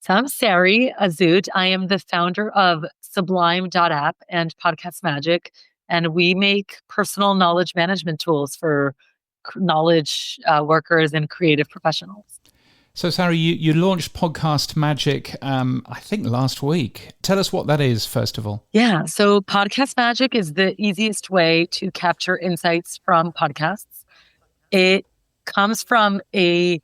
So I'm Sari, Azout. I am the founder of Sublime.app and Podcast Magic, and we make personal knowledge management tools for knowledge workers and creative professionals. So, Sari, you launched Podcast Magic, I think last week. Tell us what that is, first of all. Yeah, so Podcast Magic is the easiest way to capture insights from podcasts. It comes from a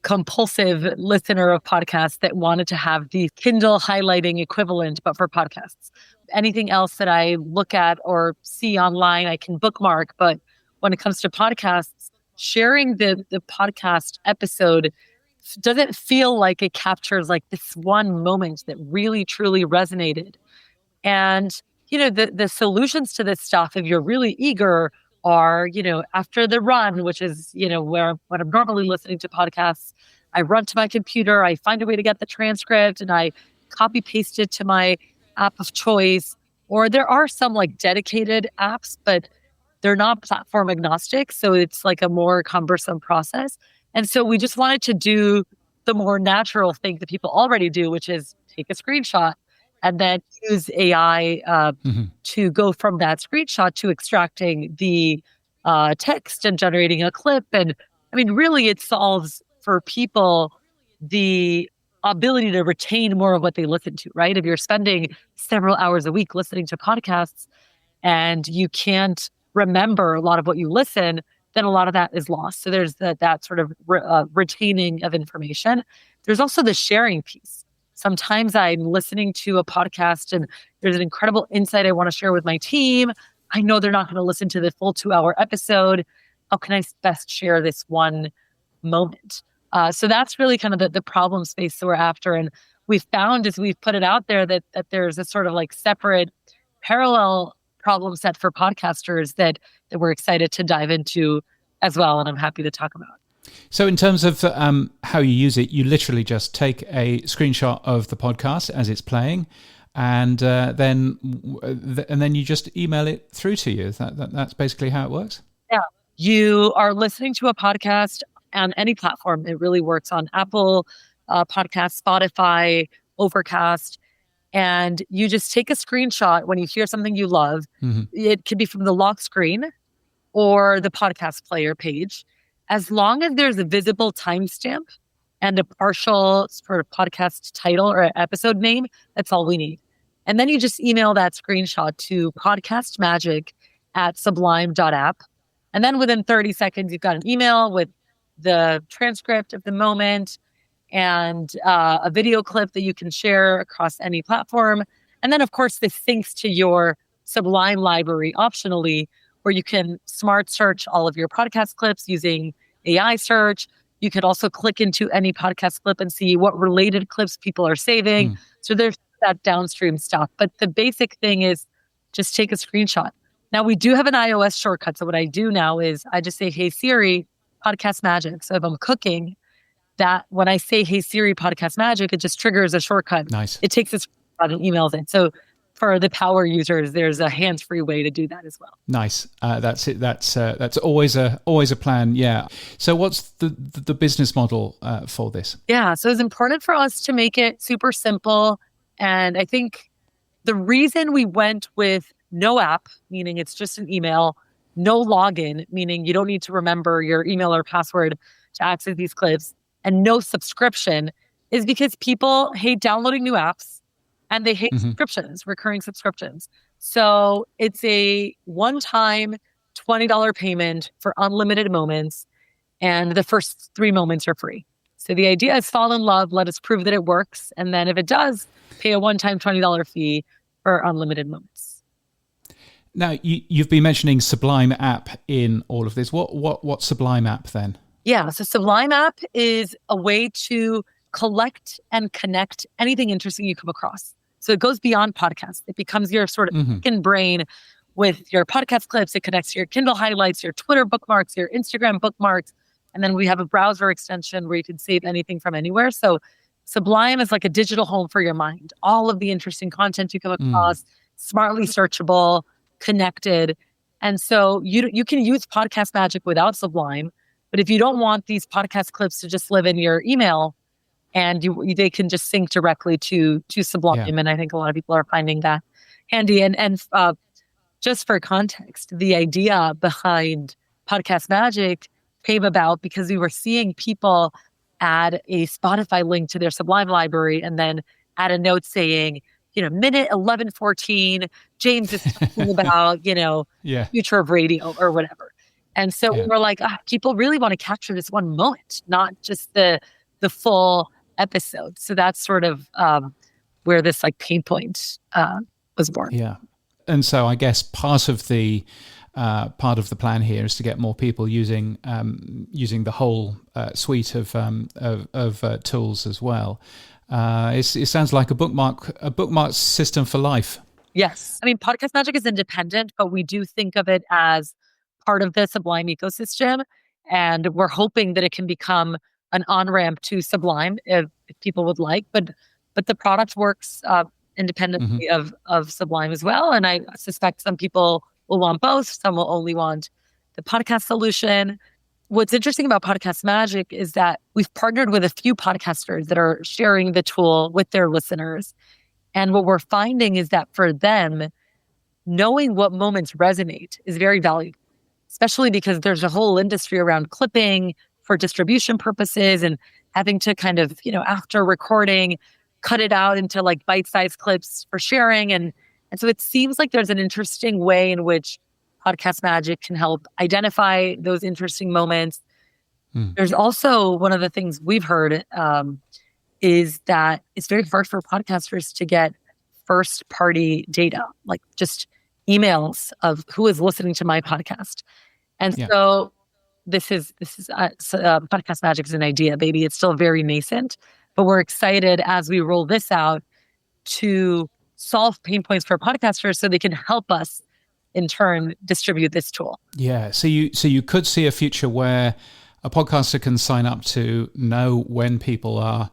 compulsive listener of podcasts that wanted to have the Kindle highlighting equivalent, but for podcasts. Anything else that I look at or see online, I can bookmark. But when it comes to podcasts, sharing the podcast episode doesn't feel like it captures like this one moment that really, truly resonated. And, the solutions to this stuff, if you're really eager, are, after the run, which is, when I'm normally listening to podcasts, I run to my computer, I find a way to get the transcript and I copy paste it to my app of choice. Or there are some like dedicated apps, but they're not platform agnostic. So it's like a more cumbersome process. And so we just wanted to do the more natural thing that people already do, which is take a screenshot and then use AI to go from that screenshot to extracting the text and generating a clip. And I mean, really, it solves for people the ability to retain more of what they listen to, right? If you're spending several hours a week listening to podcasts and you can't remember a lot of what you listen, then a lot of that is lost. So there's that sort of retaining of information. There's also the sharing piece. Sometimes I'm listening to a podcast and there's an incredible insight I want to share with my team. I know they're not going to listen to the full 2-hour episode. How can I best share this one moment? So that's really kind of the problem space that we're after. And we've found as we've put it out there that there's a sort of like separate parallel problem set for podcasters that we're excited to dive into as well. And I'm happy to talk about. So in terms of how you use it, you literally just take a screenshot of the podcast as it's playing, and then you just email it through to you. That's basically how it works? Yeah. You are listening to a podcast on any platform. It really works on Apple Podcasts, Spotify, Overcast. And you just take a screenshot when you hear something you love. Mm-hmm. It could be from the lock screen or the podcast player page. As long as there's a visible timestamp and a partial sort of podcast title or episode name, that's all we need. And then you just email that screenshot to podcastmagic@sublime.app. And then within 30 seconds, you've got an email with the transcript of the moment and a video clip that you can share across any platform. And then, of course, this syncs to your Sublime library optionally, where you can smart search all of your podcast clips using AI search. You could also click into any podcast clip and see what related clips people are saving. So there's that downstream stuff. But the basic thing is just take a screenshot. Now, we do have an iOS shortcut. So what I do now is I just say, hey, Siri, Podcast Magic. So if I'm cooking, that when I say, hey, Siri, Podcast Magic, it just triggers a shortcut. Nice. It takes a screenshot and emails it. So for the power users, there's a hands-free way to do that as well. Nice. That's it. That's always a plan. Yeah. So what's the business model for this? Yeah. So it's important for us to make it super simple. And I think the reason we went with no app, meaning it's just an email, no login, meaning you don't need to remember your email or password to access these clips, and no subscription is because people hate downloading new apps. And they hate subscriptions, recurring subscriptions. So it's a one-time $20 payment for unlimited moments. And the first 3 moments are free. So the idea is fall in love, let us prove that it works. And then if it does, pay a one-time $20 fee for unlimited moments. Now, you've been mentioning Sublime app in all of this. What's Sublime app then? Yeah, so Sublime app is a way to collect and connect anything interesting you come across. So it goes beyond podcasts. It becomes your sort of second brain with your podcast clips. It connects to your Kindle highlights, your Twitter bookmarks, your Instagram bookmarks. And then we have a browser extension where you can save anything from anywhere. So Sublime is like a digital home for your mind. All of the interesting content you come across, smartly searchable, connected. And so you can use Podcast Magic without Sublime. But if you don't want these podcast clips to just live in your email, and they can just sync directly to Sublime. Yeah. And I think a lot of people are finding that handy. And just for context, the idea behind Podcast Magic came about because we were seeing people add a Spotify link to their Sublime library and then add a note saying, minute 11:14, James is talking about, Yeah. future of radio or whatever. And so we Yeah. were like, people really want to capture this one moment, not just the full episode. So that's sort of where this like pain point was born. Yeah. And so I guess part of the plan here is to get more people using the whole suite of tools as well. It sounds like a bookmark system for life. Yes. I mean, Podcast Magic is independent, but we do think of it as part of the Sublime ecosystem. And we're hoping that it can become an on-ramp to Sublime if people would like. But the product works independently of Sublime as well. And I suspect some people will want both. Some will only want the podcast solution. What's interesting about Podcast Magic is that we've partnered with a few podcasters that are sharing the tool with their listeners. And what we're finding is that for them, knowing what moments resonate is very valuable, especially because there's a whole industry around clipping for distribution purposes and having to kind of, after recording, cut it out into like bite-sized clips for sharing. And so it seems like there's an interesting way in which Podcast Magic can help identify those interesting moments. There's also one of the things we've heard is that it's very hard for podcasters to get first-party data, like just emails of who is listening to my podcast. And so this is Podcast Magic is an idea, baby. It's still very nascent, but we're excited as we roll this out to solve pain points for podcasters so they can help us in turn distribute this tool. Yeah. So you could see a future where a podcaster can sign up to know when people are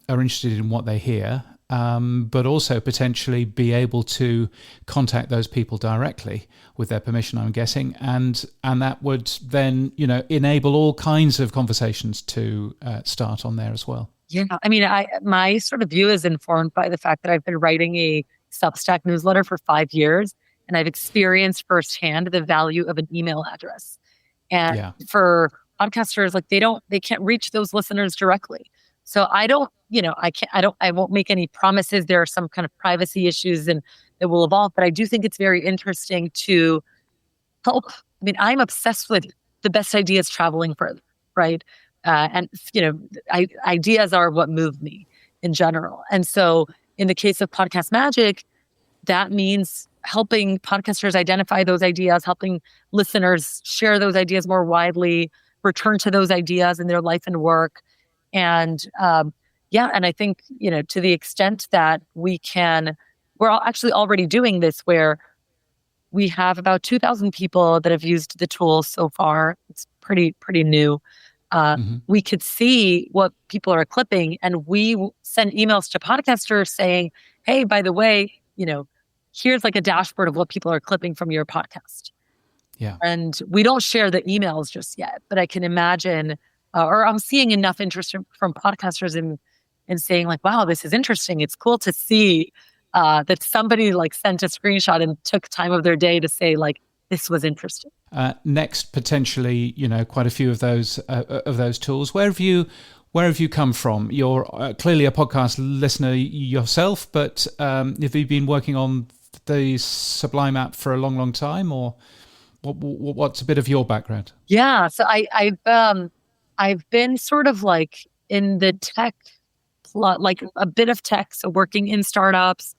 interested in what they hear, but also potentially be able to contact those people directly with their permission, I'm guessing, and that would then enable all kinds of conversations to start on there as well. Yeah, I mean, my sort of view is informed by the fact that I've been writing a Substack newsletter for 5 years, and I've experienced firsthand the value of an email address. And for podcasters, like they can't reach those listeners directly. So I won't make any promises. There are some kind of privacy issues and it will evolve, but I do think it's very interesting to help. I mean, I'm obsessed with the best ideas traveling further, right? Ideas are what move me in general. And so in the case of Podcast Magic, that means helping podcasters identify those ideas, helping listeners share those ideas more widely, return to those ideas in their life and work. And and I think, to the extent that we're actually already doing this where we have about 2,000 people that have used the tool so far. It's pretty new. We could see what people are clipping, and we send emails to podcasters saying, hey, by the way, here's like a dashboard of what people are clipping from your podcast. Yeah. And we don't share the emails just yet, but I can imagine, or I'm seeing enough interest from podcasters in saying like, wow, this is interesting. It's cool to see that somebody like sent a screenshot and took time of their day to say like, this was interesting. Next, potentially, quite a few of those tools. Where have you come from? You're clearly a podcast listener yourself, but have you been working on the Sublime app for a long, long time, or what's a bit of your background? Yeah, so I've been sort of like in the tech, like a bit of tech, so working in startups,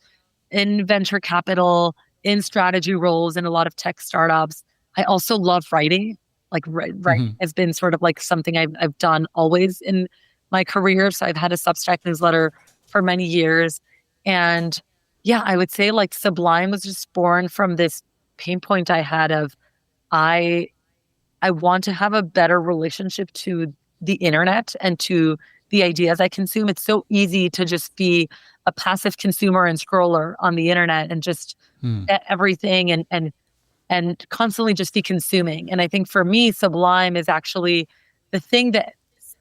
in venture capital, in strategy roles in a lot of tech startups. I also love writing. Like writing has been sort of like something I've done always in my career. So I've had a Substack newsletter for many years. And yeah, I would say like Sublime was just born from this pain point I had of I want to have a better relationship to the internet and to the ideas I consume. It's so easy to just be a passive consumer and scroller on the internet and just get everything and constantly just be consuming. And I think for me, Sublime is actually the thing that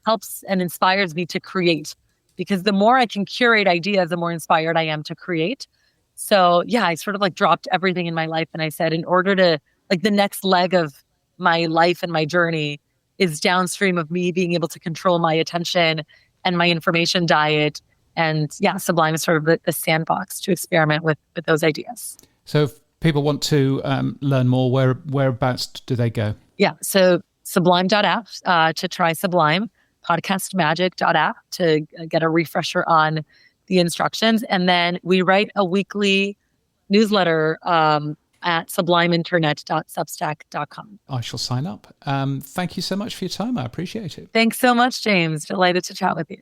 helps and inspires me to create, because the more I can curate ideas, the more inspired I am to create. So yeah, I sort of like dropped everything in my life and I said, in order to like the next leg of my life and my journey is downstream of me being able to control my attention and my information diet. And yeah, Sublime is sort of the sandbox to experiment with those ideas. So if people want to learn more, whereabouts do they go? Yeah. So sublime.app to try Sublime, podcastmagic.app to get a refresher on the instructions. And then we write a weekly newsletter at sublimeinternet.substack.com. I shall sign up. Thank you so much for your time. I appreciate it. Thanks so much, James. Delighted to chat with you.